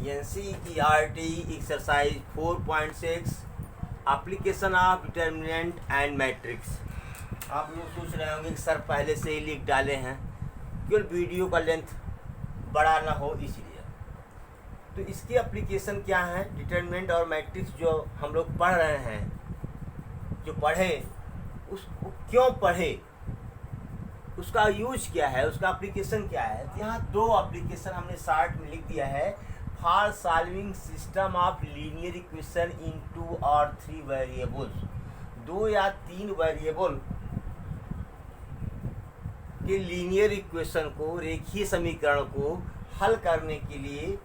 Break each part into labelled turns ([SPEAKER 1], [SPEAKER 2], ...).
[SPEAKER 1] NCERT exercise 4.6 application of determinant and matrix. आप लोग सोच रहे होंगे कि सर पहले से ही लिख डाले हैं, केवल वीडियो का लेंथ बड़ा ना हो इसलिए। तो इसकी एप्लीकेशन क्या है, डिटर्मिनेंट और मैट्रिक्स जो हम लोग पढ़ रहे हैं, जो पढ़े उसको क्यों पढ़े, उसका यूज क्या है, उसका एप्लीकेशन क्या है। तो यहाँ दो एप्लीकेशन हमने शार्ट में लिख दिया है। For solving system of linear equation in 2 और 3 वेरिएबल्स, 2 या 3 वेरिएबल के लीनियर इक्वेशन को, रेखीय समीकरण को हल करने के लिए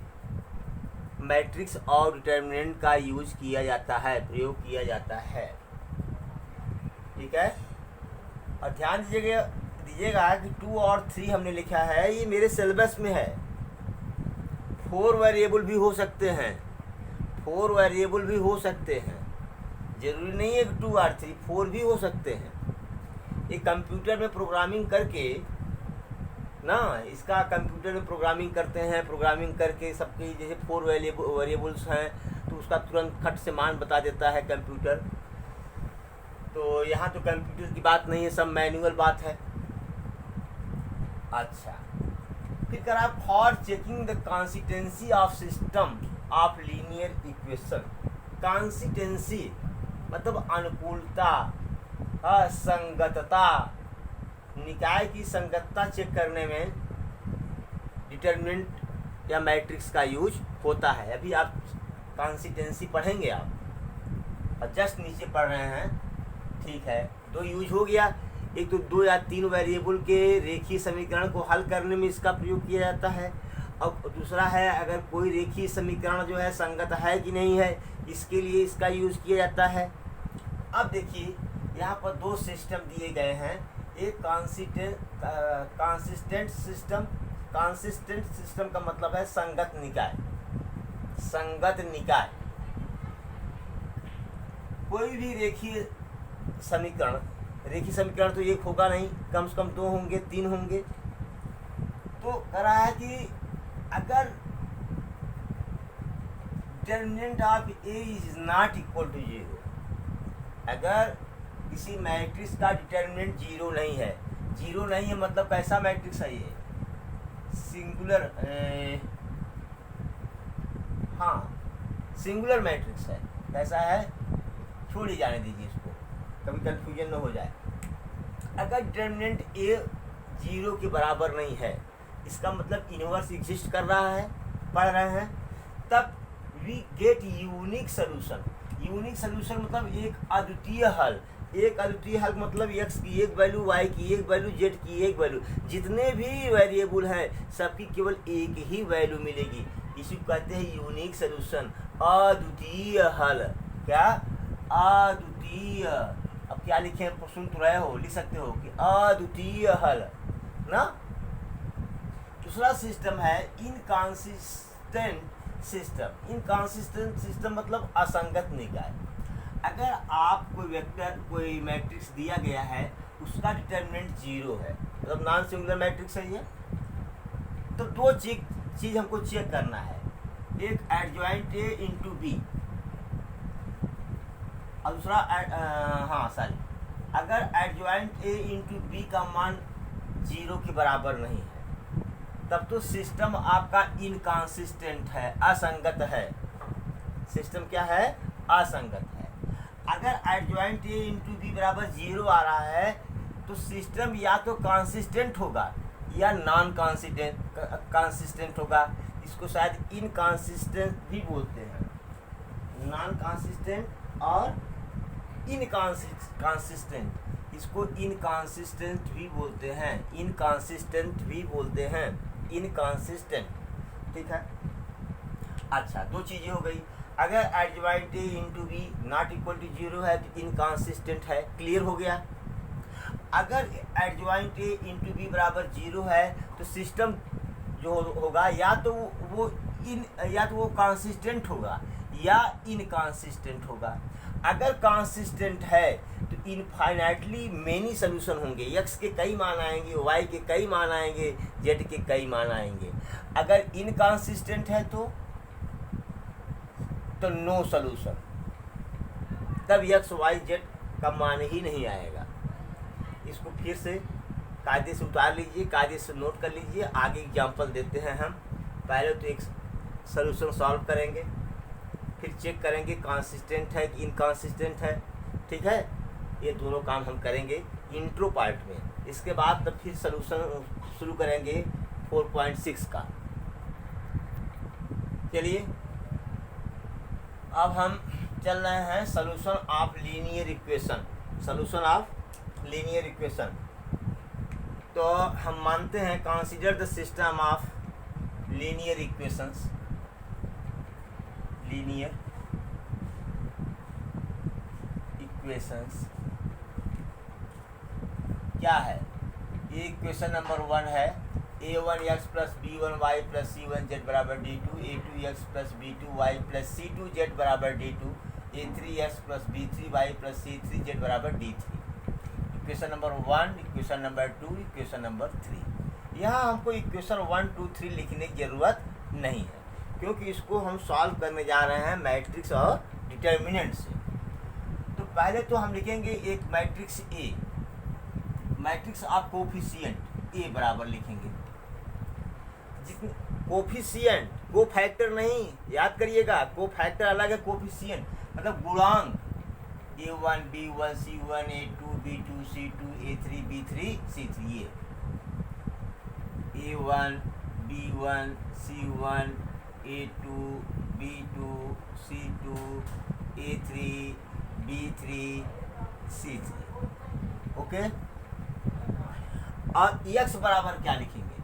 [SPEAKER 1] मैट्रिक्स और डिटर्मिनेंट का यूज किया जाता है, प्रयोग किया जाता है। ठीक है, और ध्यान दीजिएगा कि 2 और 3 हमने लिखा है, ये मेरे सिलेबस में है। 4 वेरिएबल भी हो सकते हैं, 4 वेरिएबल भी हो सकते हैं, जरूरी नहीं है कि 2 और 3, 4 भी हो सकते हैं। ये कंप्यूटर में प्रोग्रामिंग करके ना, इसका कंप्यूटर में प्रोग्रामिंग करते हैं, प्रोग्रामिंग करके सबके जैसे 4 वेरिएबल्स हैं तो उसका तुरंत खट से मान बता देता है कंप्यूटर। तो यहाँ तो कंप्यूटर की बात नहीं है, सब मैनुअल बात है। अच्छा, फिर करा for checking the consistency of system of linear equation. Consistency मतलब अनुकूलता, असंगतता, निकाय की संगतता चेक करने में डिटर्मिनेंट या मैट्रिक्स का यूज होता है। अभी आप कंसिस्टेंसी पढ़ेंगे आप, और जस्ट नीचे पढ़ रहे हैं। ठीक है, दो यूज हो गया। एक तो 2 या 3 वेरिएबल के रेखीय समीकरण को हल करने में इसका प्रयोग किया जाता है, और दूसरा है अगर कोई रेखीय समीकरण जो है संगत है कि नहीं है, इसके लिए इसका यूज किया जाता है। अब देखिए यहाँ पर 2 सिस्टम दिए गए हैं। एक कंसिस्टेंट सिस्टम। कंसिस्टेंट सिस्टम का मतलब है संगत निकाय। संगत निकाय कोई भी रेखीय समीकरण, रेखीय समीकरण तो एक होगा नहीं, कम से कम 2 होंगे, 3 होंगे। तो कह रहा है कि अगर determinant of A is not equal to 0, अगर किसी मैट्रिक्स का डिटर्मिनेंट 0 नहीं है, 0 नहीं है मतलब कैसा मैट्रिक्स है ये, सिंगुलर, हाँ सिंगुलर मैट्रिक्स है। कैसा है, छोड़ ही जाने दीजिए इसको, कभी कंफ्यूजन न हो जाए। अगर डिटर्मिनेंट ए 0 के बराबर नहीं है, इसका मतलब इनवर्स एग्जिस्ट कर रहा है, पढ़ रहे हैं, तब we get unique solution. Unique solution मतलब एक अद्वितीय हल। एक अद्वितीय हल मतलब x की एक वैल्यू, y की एक वैल्यू, z की एक वैल्यू, जितने भी वेरिएबल हैं सबकी केवल एक ही वैल्यू मिलेगी। इसी को कहते हैं यूनिक सोल्यूशन, अद्वितीय हल। क्या, अद्वितीय। अब क्या लिखे, सुन तो रहे हो, लिख सकते हो कि अद्वितीय हल ना। दूसरा सिस्टम है इनकंसिस्टेंट सिस्टम। इनकंसिस्टेंट सिस्टम मतलब असंगत निकाय। अगर आप कोई वेक्टर, कोई मैट्रिक्स दिया गया है, उसका डिटर्मिनेंट 0 है, मतलब नॉन सिंगुलर मैट्रिक्स है ये, तो 2 चीज हमको चेक करना है। एक एडजॉइंट ए इंटू बी, और दूसरा अगर एडजॉइंट ए इंटू बी का मान 0 के बराबर नहीं है, तब तो सिस्टम आपका इनकंसिस्टेंट है, असंगत है। सिस्टम क्या है, असंगत है। अगर एडजॉइंट ए इंटू बी बराबर 0 आ रहा है, तो सिस्टम या तो कंसिस्टेंट होगा या नॉन कंसिस्टेंट होगा। इसको शायद इनकंसिस्टेंट भी बोलते हैं, नॉन कंसिस्टेंट और इनकंसिस्टेंट। इसको इनकंसिस्टेंट भी बोलते हैं, इनकंसिस्टेंट भी बोलते हैं, इनकंसिस्टेंट। ठीक है, अच्छा 2 चीज़ें हो गई। अगर adjoint A into B not equal to 0 है तो इनकंसिस्टेंट है, क्लियर हो गया। अगर एडजॉइंट ए इंटू बी बराबर 0 है तो सिस्टम जो होगा या तो वो कंसिस्टेंट होगा या इनकंसिस्टेंट होगा। अगर कंसिस्टेंट है तो इनफाइनाइटली मेनी सोल्यूशन होंगे, x के कई मान आएंगे, y के कई मान आएंगे, z के कई मान आएंगे। अगर इनकंसिस्टेंट है तो तो नो सॉल्यूशन, तब एक्स वाई जेड का मान ही नहीं आएगा। इसको फिर से कायदे से उतार लीजिए, कायदे से नोट कर लीजिए। आगे एग्जाम्पल देते हैं हम। पहले तो एक सॉल्यूशन सॉल्व करेंगे, फिर चेक करेंगे कंसिस्टेंट है कि इनकंसिस्टेंट है, ठीक है। ये दोनों काम हम करेंगे इंट्रो पार्ट में। इसके बाद तब फिर सॉल्यूशन शुरू करेंगे 4.6 का। चलिए अब हम चल रहे हैं solution of linear equation. Solution of linear equation, तो हम मानते हैं consider the system of linear equations. Linear equations क्या है? ये इक्वेशन नंबर 1 है, a1x plus b1y plus c1z बराबर d2, a2x plus b2y plus c2z बराबर d2, a3x plus b3y plus c3z बराबर d3। Equation number 1, equation number 2, equation number 3। यहाँ हमको equation 1, 2, 3 लिखने की ज़रूरत नहीं है, क्योंकि इसको हम सॉल्व करने जा रहे हैं मैट्रिक्स और डिटर्मिनेंट से। तो पहले तो हम लिखेंगे एक matrix A, matrix of coefficient A बराबर लिखेंगे। जितने कोफिशिएंट, को फैक्टर नहीं, याद करिएगा, को फैक्टर अलग है, कोफिशिएंट मतलब गुणांक। a1 b1 c1 a2 b2 c2 a3 b3 c3। ये a1 b1 c1 a2 b2 c2 a3 b3 c3, okay. और x बराबर क्या लिखेंगे?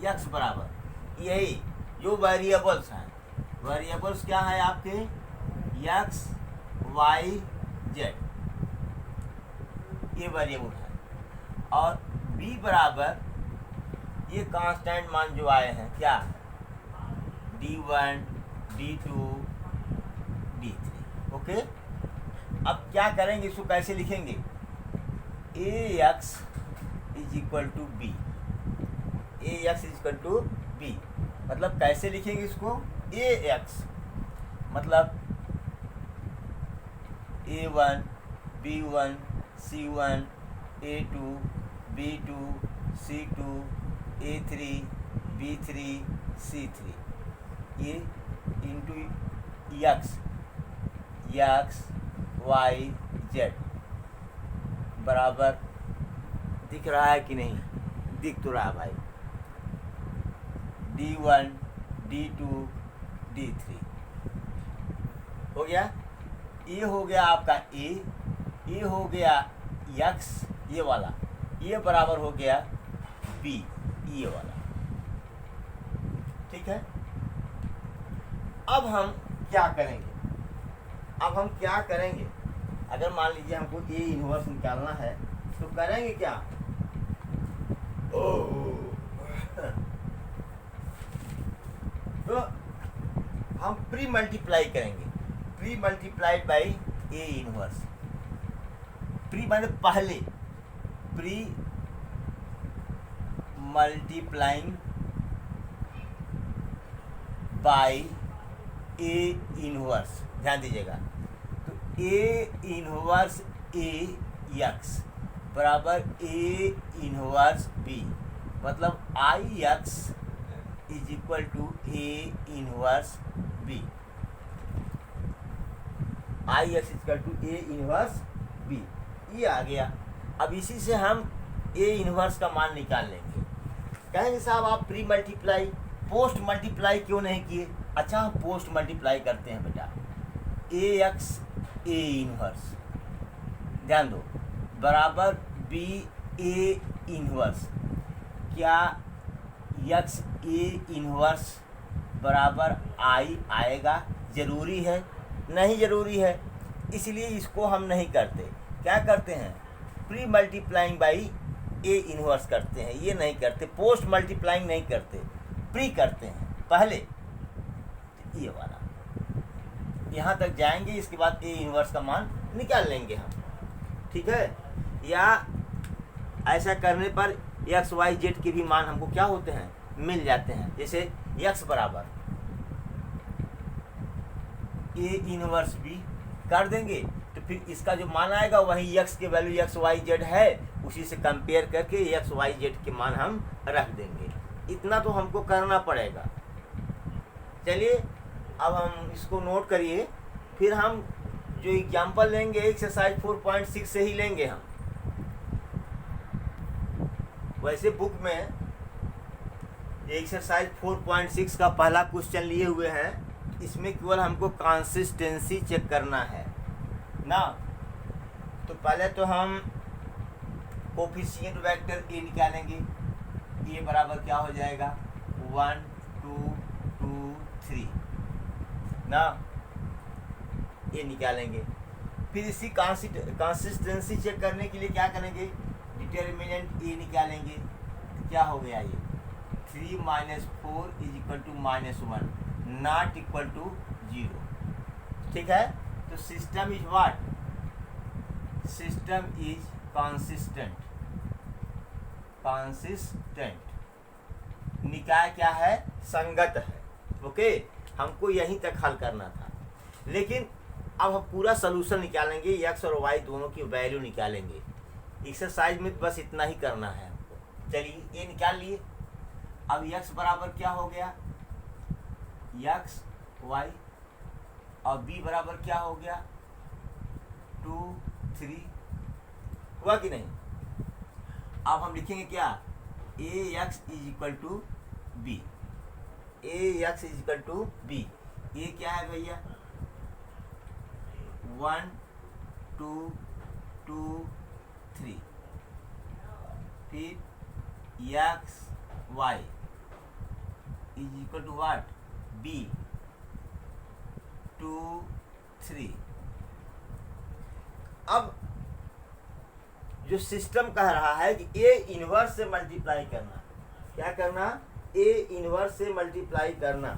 [SPEAKER 1] x बराबर यही जो वेरिएबल्स हैं, वेरिएबल्स क्या है आपके? x y z, ये वेरिएबल है। और b बराबर ये कांस्टेंट मान जो आए हैं, क्या? d1 d2 d3, okay. अब क्या करेंगे, इसको कैसे लिखेंगे? ax is equal to B, ax is equal to B मतलब कैसे लिखेंगे इसको? ax मतलब a1 b1 c1 a2 b2 c2 a3 b3 c3, ये इंटू x y z बराबर, दिख रहा है कि नहीं? दिख तो रहा है भाई। d1 d2 d3 हो गया। ये हो गया आपका a, ये हो गया x, ये वाला, ये बराबर हो गया b, ये वाला, ठीक है। अब हम क्या करेंगे? अब हम क्या करेंगे? अगर मान लीजिए हमको a इनवर्स निकालना है तो करेंगे क्या? तो हम प्री मल्टीप्लाई करेंगे, pre multiplied by A inverse. Pre मतलब पहले, pre multiplying by A inverse, ध्यान दीजिएगा। तो ए इनवर्स ए एक्स बराबर ए इनवर्स बी, मतलब I X is equal to A inverse B, I X equal to A inverse B, ये आ गया। अब इसी से हम ए इनवर्स का मान निकाल लेंगे। कहेंगे साहब आप प्री मल्टीप्लाई, पोस्ट मल्टीप्लाई क्यों नहीं किए? अच्छा, हम पोस्ट मल्टीप्लाई करते हैं बेटा। ए एक्स ए इनवर्स, ध्यान दो, बराबर बी ए इनवर्स। क्या एक्स ए इनवर्स बराबर आई आएगा? ज़रूरी है? नहीं ज़रूरी है, इसलिए इसको हम नहीं करते। क्या करते हैं? Pre multiplying by A inverse करते हैं, ये नहीं करते। पोस्ट मल्टीप्लाइंग नहीं करते, प्री करते हैं पहले। तो ये वाला यहाँ तक जाएंगे, इसके बाद ए इनवर्स का मान निकाल लेंगे हम, ठीक है। या ऐसा करने पर एक्स वाई जेड के भी मान हमको क्या होते हैं? मिल जाते हैं। जैसे एक्स बराबर ए इनवर्स बी कर देंगे, तो फिर इसका जो मान आएगा वही एक्स के वैल्यू एक्स वाई जेड है, उसी से कंपेयर करके एक्स वाई जेड के मान हम रख देंगे। इतना तो हमको करना पड़ेगा। चलिए अब हम इसको नोट करिए, फिर हम जो एग्जाम्पल लेंगे एक्सरसाइज 4.6 से ही लेंगे हम। वैसे बुक में एक्सरसाइज 4.6 का पहला क्वेश्चन लिए हुए हैं, इसमें केवल हमको कंसिस्टेंसी चेक करना है ना। तो पहले तो हम कोफिशिएंट वेक्टर ए निकालेंगे। ए बराबर क्या हो जाएगा 1 2 2 3 ना, ये निकालेंगे। फिर इसी कंसिस्टेंसी चेक करने के लिए क्या करेंगे, डिटर्मिनेंट ए निकालेंगे। क्या हो गया ये 3 - 4 = -1 नॉट इक्वल टू 0। ठीक है, तो system is what, system is consistent. निकाय क्या है, संगत है। ओके, हमको यहीं तक हल करना था, लेकिन अब हम पूरा सलूशन निकालेंगे, एक्स और वाई दोनों की वैल्यू निकालेंगे। एक्सरसाइज में बस इतना ही करना है हमको। चलिए ये निकाल लिए। अब एक्स बराबर क्या हो गया, एक्स वाई, और बी बराबर क्या हो गया 2 3, हुआ कि नहीं। अब हम लिखेंगे क्या, A X is equal to B, A X is equal to B. ये क्या है भैया 1 2 2 3, फिर X Y is equal to what B 2 3। अब जो सिस्टम कह रहा है कि ए इनवर्स से मल्टीप्लाई करना, क्या करना, ए इनवर्स से मल्टीप्लाई करना।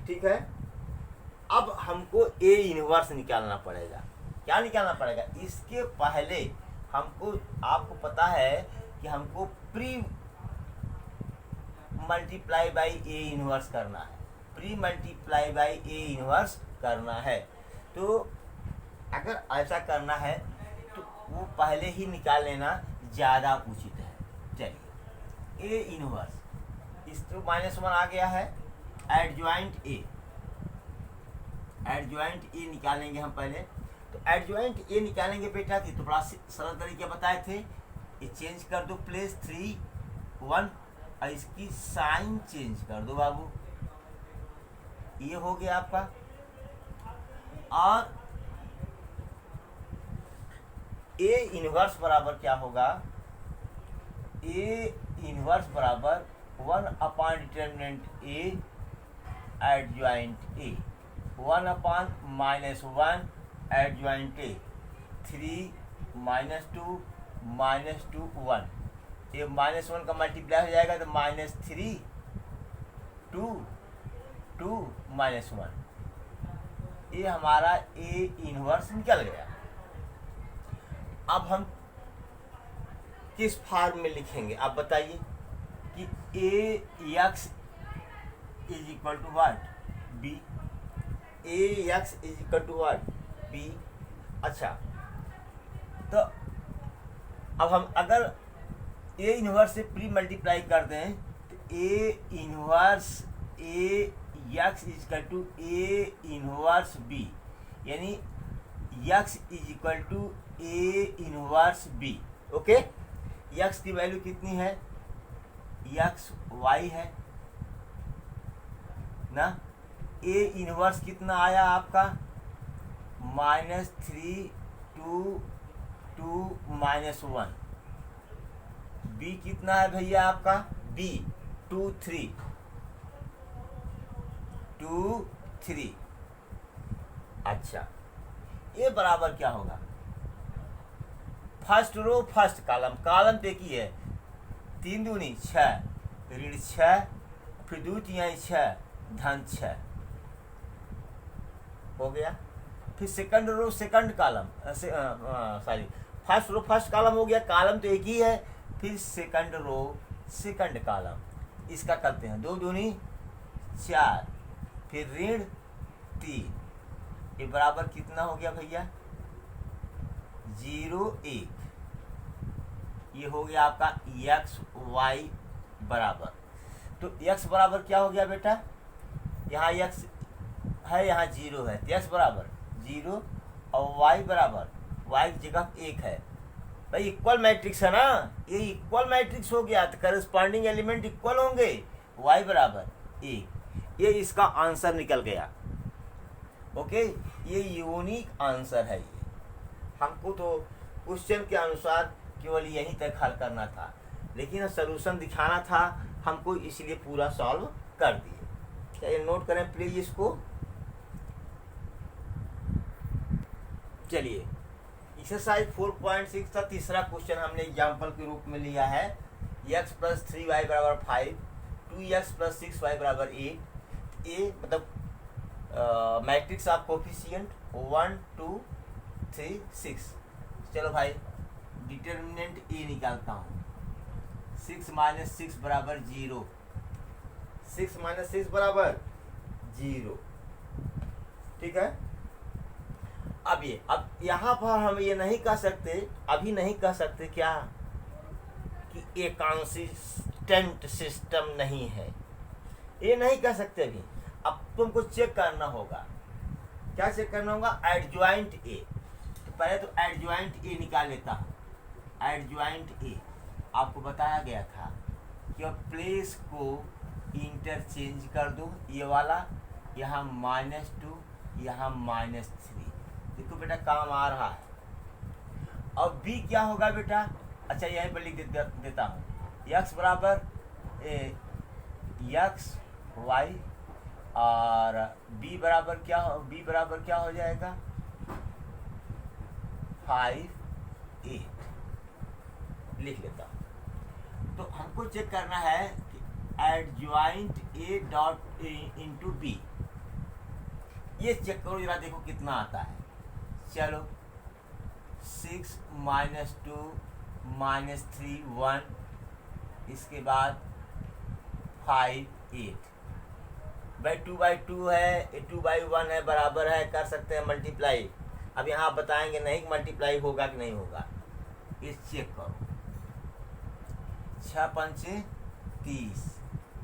[SPEAKER 1] ठीक है, अब हमको ए इनवर्स निकालना पड़ेगा। क्या निकालना पड़ेगा, इसके पहले हमको, आपको पता है कि हमको pre multiply by A inverse करना है, pre multiply by A inverse करना है। तो अगर ऐसा करना है तो वो पहले ही निकाल लेना ज़्यादा उचित है। चलिए ए इनवर्स, इस तो -1 आ गया है, एडजॉइंट ए, एडजॉइंट ए निकालेंगे हम पहले। तो एडजॉइंट ए निकालेंगे बेटा कि तो बड़ा सरल तरीके बताए थे। ये चेंज कर दो प्लेस 3 1, और इसकी साइन चेंज कर दो बाबू, ये हो गया आपका। और ए इनवर्स बराबर क्या होगा, ए इनवर्स बराबर 1/डिटर्मिनेंट ए एडजॉइंट ए, 1/-1 एडजॉइंट ए, 3 -2 -2 1, ये -1 का मल्टीप्लाई हो जाएगा तो -3 2 2 -1, ये हमारा ए इनवर्स निकल गया। अब हम किस फॉर्म में लिखेंगे आप बताइए, कि A X is equal to what B, A X is equal to what B. अच्छा, तो अब हम अगर ए इनवर्स से प्री मल्टीप्लाई कर दें तो A inverse A X is equal to A inverse B, यानी X is equal to A inverse B. Okay, X की वैल्यू कितनी है, एक्स वाई है ना। ए इनवर्स कितना आया आपका -3 2 2 -1। बी कितना है भैया आपका, बी 2 3 2 3। अच्छा, ये बराबर क्या होगा, first row first column, column पे की है 3 दूनी 6 ऋण 6, फिर 2 तिहाई 6 धन 6 हो गया। फिर second row second column, sorry first row first column हो गया, कॉलम तो एक ही है। फिर सेकंड रो सेकंड कॉलम, इसका करते हैं 2 दूनी 4, फिर ऋण 3, ये बराबर कितना हो गया भैया 0 1। ये हो गया आपका एक्स वाई बराबर। तो x बराबर क्या हो गया बेटा, यहाँ x है यहाँ 0 है, तो x बराबर 0 और y बराबर y की जगह 1 है। भाई इक्वल मैट्रिक्स है ना, ये इक्वल मैट्रिक्स हो गया तो करस्पॉन्डिंग एलिमेंट इक्वल होंगे, y बराबर 1। ये इसका आंसर निकल गया। ओके, ये यूनिक आंसर है। ये हमको तो क्वेश्चन के अनुसार केवल यहीं तक हल करना था, लेकिन सलूशन दिखाना था हमको, इसलिए पूरा सॉल्व कर दिए। चलिए नोट करें प्लीज इसको। चलिए एक्सरसाइज 4.6 का तीसरा क्वेश्चन हमने एग्जाम्पल के रूप में लिया है। x + 3y = 5, 2x + 6y = 8। ये मतलब मैट्रिक्स ऑफ कोफिशिएंट 1 2 3 6। चलो भाई डिटर्मिनेंट ए निकालता हूँ। 6 - 6 = 0, 6 - 6 = 0। ठीक है। अब यहाँ पर हम ये नहीं कह सकते, अभी नहीं कह सकते क्या कि ये कंसिस्टेंट सिस्टम नहीं है, ये नहीं कह सकते अभी। अब तुमको चेक करना होगा। क्या चेक करना होगा, एडजॉइंट ए। तो पहले तो एडजॉइंट ए निकाल लेता हूँ। एडजॉइंट ए आपको बताया गया था कि अब प्लेस को इंटरचेंज कर दो, ये वाला यहाँ -2 यहाँ -3। देखो बेटा काम आ रहा है। अब बी क्या होगा बेटा, अच्छा यहीं पर लिख देता हूँ। x बराबर x y और b बराबर क्या हो जाएगा 5 8 लिख लेता हूँ। तो हमको चेक करना है कि adjoint a dot into B, ये चेक करो जरा, देखो कितना आता है। चलो 6 - 2 -3 1, इसके बाद 5 8। भाई 2/2 है, 2/1 है, बराबर है, कर सकते हैं मल्टीप्लाई। अब यहाँ आप बताएंगे नहीं मल्टीप्लाई होगा कि नहीं होगा, इस चेक करो। 6 पंचे 30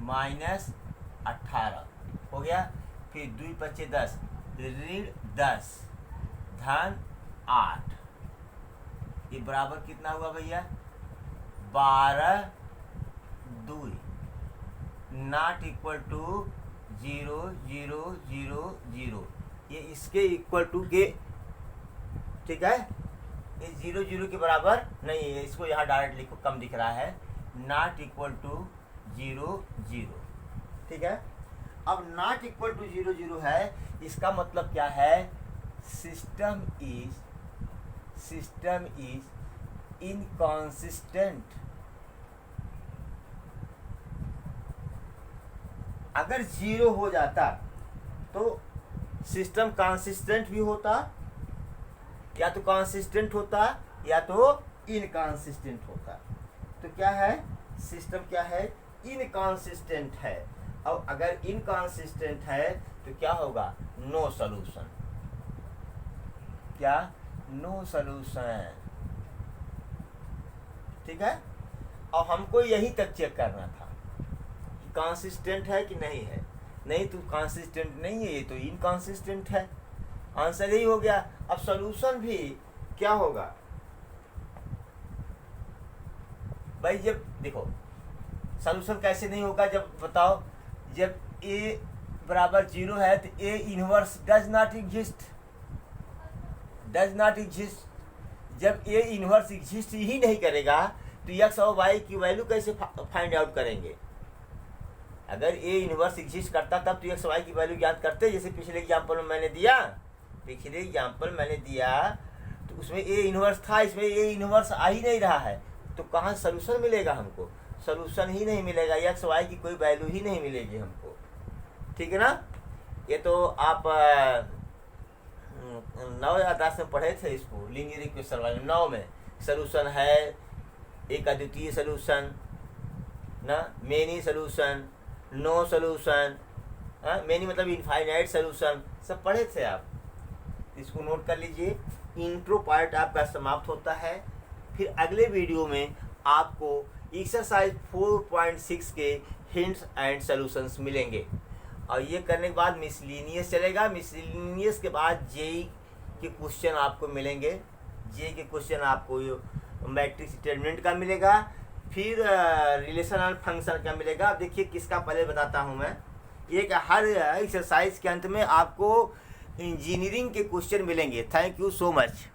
[SPEAKER 1] -18 हो गया। फिर 2 पंचे 10 ऋण 10 धन 8, ये बराबर कितना हुआ भैया 12 2 नॉट इक्वल टू 0 0 0 0। ये इसके इक्वल टू के, ठीक है, ये 0 0 के बराबर नहीं है, इसको यहाँ डायरेक्ट लिखो, कम दिख रहा है। नॉट इक्वल टू 0 0, ठीक है। अब नॉट इक्वल टू 0 0 है, इसका मतलब क्या है, सिस्टम इज इनकॉन्सिस्टेंट। अगर 0 हो जाता तो सिस्टम कंसिस्टेंट भी होता, या तो कंसिस्टेंट होता या तो इनकॉन्सिस्टेंट होता। तो क्या है, सिस्टम क्या है, इनकॉन्सिस्टेंट है। और अगर इनकॉन्सिस्टेंट है तो क्या होगा, नो सॉल्यूशन। क्या, नो सॉल्यूशन, ठीक है। और हमको यही तक चेक करना था कि कंसिस्टेंट है कि नहीं है। नहीं तो कंसिस्टेंट नहीं है, ये तो इनकंसिस्टेंट है। आंसर यही हो गया। अब सॉल्यूशन भी क्या होगा भाई, जब देखो सॉल्यूशन कैसे नहीं होगा, जब बताओ, जब a बराबर 0 है तो a inverse does not exist. जब a इनवर्स एग्जिस्ट ही नहीं करेगा तो x और y की वैल्यू कैसे फाइंड आउट करेंगे। अगर a इनवर्स एग्जिस्ट करता तब तो x y की वैल्यू ज्ञात करते। जैसे पिछले एग्जांपल में मैंने दिया, तो उसमें a इनवर्स था, इसमें a इनवर्स आ ही नहीं रहा है, तो कहाँ सॉल्यूशन मिलेगा हमको, सॉल्यूशन ही नहीं मिलेगा, x y की कोई वैल्यू ही नहीं मिलेगी हमको, ठीक है ना। ये तो आप 9 या 10 में पढ़े थे इसको, लीनियर इक्वेशन वाले 9 में। सॉल्यूशन है, एक अद्वितीय सॉल्यूशन ना, many solution, no solution, many मतलब इनफाइनाइट सोल्यूशन सब पढ़े थे आप, इसको नोट कर लीजिए। इंट्रो पार्ट आपका समाप्त होता है। फिर अगले वीडियो में आपको एक्सरसाइज 4.6 के हिंट्स एंड सॉल्यूशंस मिलेंगे, और ये करने के बाद मिसलिनियस चलेगा। मिसलिनियस के बाद जेई के क्वेश्चन आपको मिलेंगे। जेई के क्वेश्चन आपको मैट्रिक्स डिटरमिनेंट का मिलेगा, फिर रिलेशनल फंक्शन का मिलेगा। अब देखिए किसका पहले बताता हूँ मैं। एक हर एक्सरसाइज के अंत में आपको इंजीनियरिंग के क्वेश्चन मिलेंगे। Thank you so much.